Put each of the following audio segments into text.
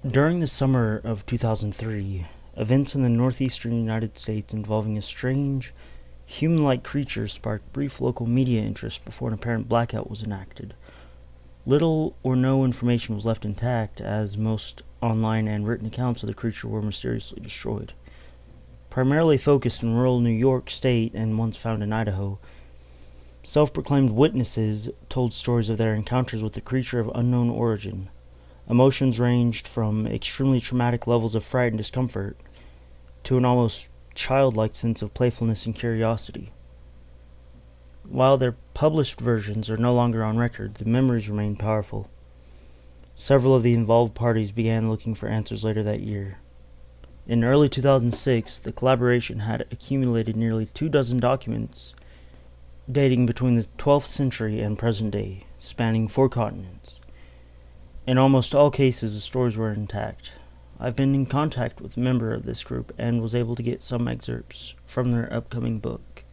During the summer of 2003, events in the northeastern United States involving a strange, human-like creature sparked brief local media interest before an apparent blackout was enacted. Little or no information was left intact, as most online and written accounts of the creature were mysteriously destroyed. Primarily focused in rural New York State and once found in Idaho, self-proclaimed witnesses told stories of their encounters with the creature of unknown origin. Emotions ranged from extremely traumatic levels of fright and discomfort to an almost childlike sense of playfulness and curiosity. While their published versions are no longer on record, the memories remain powerful. Several of the involved parties began looking for answers later that year. In early 2006, the collaboration had accumulated nearly 24 documents dating between the 12th century and present day, spanning 4 continents. In almost all cases, the stories were intact. I've been in contact with a member of this group and was able to get some excerpts from their upcoming book.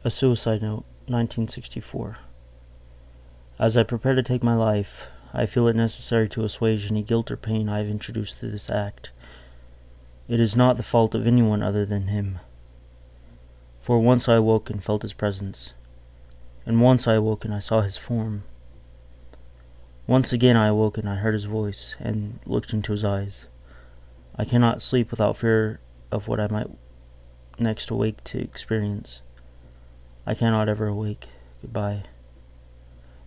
A Suicide Note, 1964. As I prepare to take my life, I feel it necessary to assuage any guilt or pain I have introduced through this act. It is not the fault of anyone other than him. For once I awoke and felt his presence, and once I awoke and I saw his form. Once again I awoke and I heard his voice, and looked into his eyes. I cannot sleep without fear of what I might next awake to experience. I cannot ever awake. Goodbye.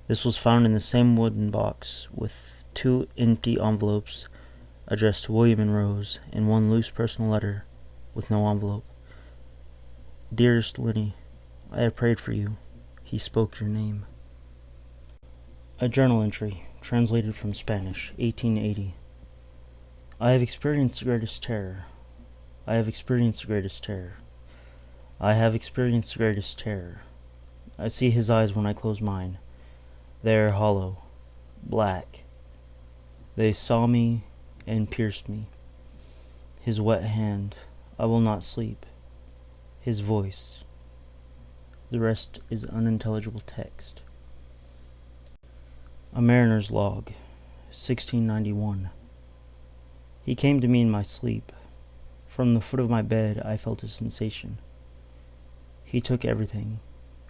This was found in the same wooden box, with 2 empty envelopes addressed to William and Rose, and 1 loose personal letter with no envelope. Dearest Lenny, I have prayed for you. He spoke your name. A journal entry, translated from Spanish, 1880. I have experienced the greatest terror. I have experienced the greatest terror. I have experienced the greatest terror. I see his eyes when I close mine. They are hollow, black. They saw me and pierced me. His wet hand, I will not sleep. His voice. The rest is unintelligible text. A Mariner's Log, 1691. He came to me in my sleep. From the foot of my bed I felt a sensation. He took everything.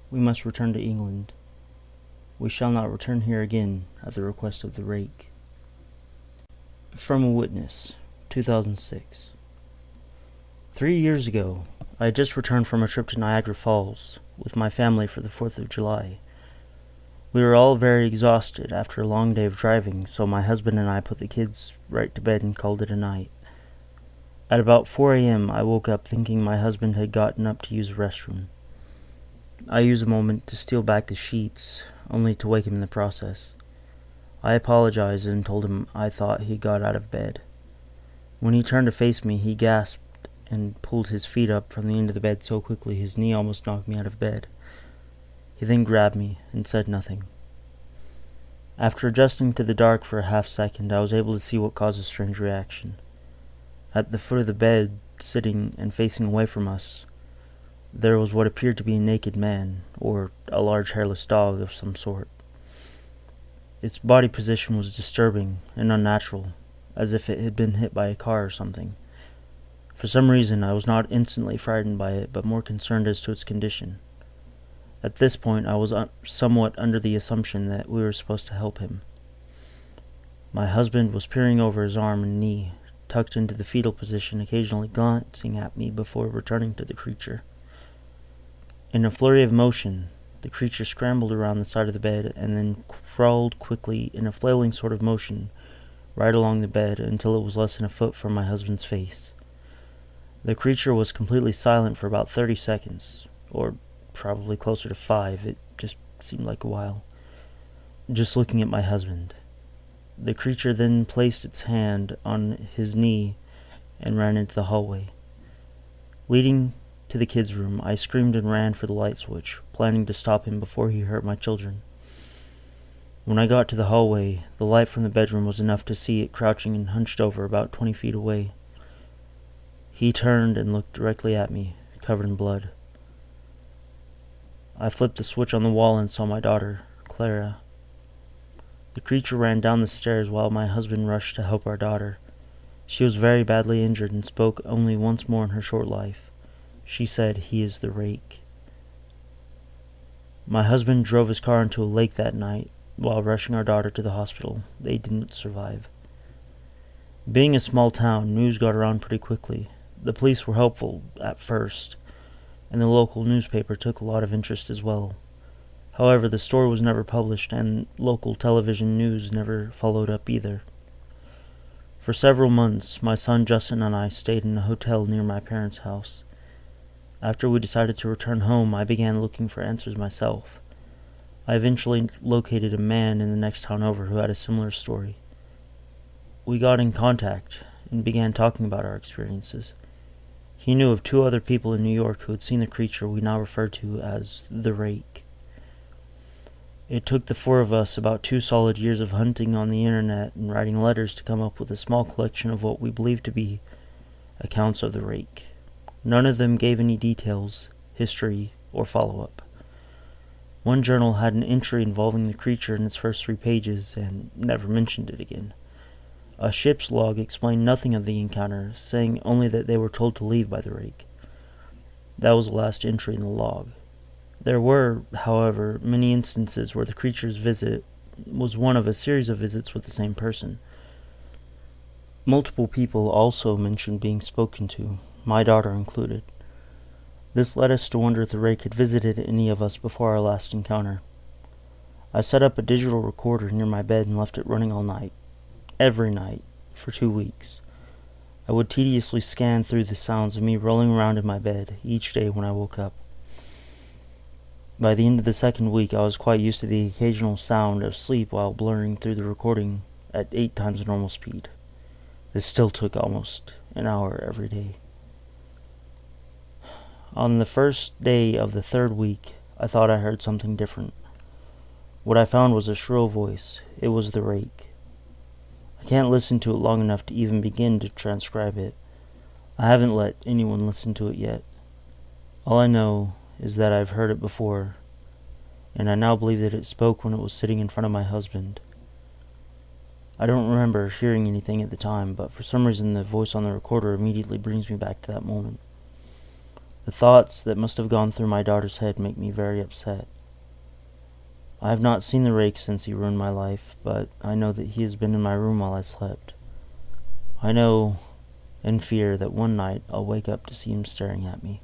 We must return to England. We shall not return here again at the request of the Rake. From a Witness, 2006. 3 years ago, I had just returned from a trip to Niagara Falls with my family for the 4th of July. We were all very exhausted after a long day of driving, so my husband and I put the kids right to bed and called it a night. At about 4 a.m., I woke up thinking my husband had gotten up to use the restroom. I used a moment to steal back the sheets, only to wake him in the process. I apologized and told him I thought he got out of bed. When he turned to face me, he gasped and pulled his feet up from the end of the bed so quickly his knee almost knocked me out of bed. He then grabbed me and said nothing. After adjusting to the dark for a half-second, I was able to see what caused a strange reaction. At the foot of the bed, sitting and facing away from us, there was what appeared to be a naked man, or a large hairless dog of some sort. Its body position was disturbing and unnatural, as if it had been hit by a car or something. For some reason, I was not instantly frightened by it, but more concerned as to its condition. At this point, I was somewhat under the assumption that we were supposed to help him. My husband was peering over his arm and knee, tucked into the fetal position, occasionally glancing at me before returning to the creature. In a flurry of motion, the creature scrambled around the side of the bed and then crawled quickly in a flailing sort of motion right along the bed until it was less than a foot from my husband's face. The creature was completely silent for about 30 seconds, or probably closer to 5, it just seemed like a while, just looking at my husband. The creature then placed its hand on his knee and ran into the hallway. Leading to the kids' room, I screamed and ran for the light switch, planning to stop him before he hurt my children. When I got to the hallway, the light from the bedroom was enough to see it crouching and hunched over about 20 feet away. He turned and looked directly at me, covered in blood. I flipped the switch on the wall and saw my daughter, Clara. The creature ran down the stairs while my husband rushed to help our daughter. She was very badly injured and spoke only once more in her short life. She said, "He is the Rake." My husband drove his car into a lake that night while rushing our daughter to the hospital. They didn't survive. Being a small town, news got around pretty quickly. The police were helpful at first, and the local newspaper took a lot of interest as well. However, the story was never published, and local television news never followed up either. For several months, my son Justin and I stayed in a hotel near my parents' house. After we decided to return home, I began looking for answers myself. I eventually located a man in the next town over who had a similar story. We got in contact and began talking about our experiences. He knew of 2 other people in New York who had seen the creature we now refer to as the Rake. It took the 4 of us about 2 solid years of hunting on the internet and writing letters to come up with a small collection of what we believed to be accounts of the Rake. None of them gave any details, history, or follow-up. One journal had an entry involving the creature in its first 3 pages and never mentioned it again. A ship's log explained nothing of the encounter, saying only that they were told to leave by the Rake. That was the last entry in the log. There were, however, many instances where the creature's visit was one of a series of visits with the same person. Multiple people also mentioned being spoken to, my daughter included. This led us to wonder if the Rake had visited any of us before our last encounter. I set up a digital recorder near my bed and left it running all night, every night, for 2 weeks. I would tediously scan through the sounds of me rolling around in my bed each day when I woke up. By the end of the 2nd week, I was quite used to the occasional sound of sleep while blurring through the recording at 8 times normal speed. This still took almost an hour every day. On the first day of the 3rd week, I thought I heard something different. What I found was a shrill voice. It was the Rake. I can't listen to it long enough to even begin to transcribe it. I haven't let anyone listen to it yet. All I know is that I've heard it before, and I now believe that it spoke when it was sitting in front of my husband. I don't remember hearing anything at the time, but for some reason the voice on the recorder immediately brings me back to that moment. The thoughts that must have gone through my daughter's head make me very upset. I have not seen the Rake since he ruined my life, but I know that he has been in my room while I slept. I know and fear that one night I'll wake up to see him staring at me.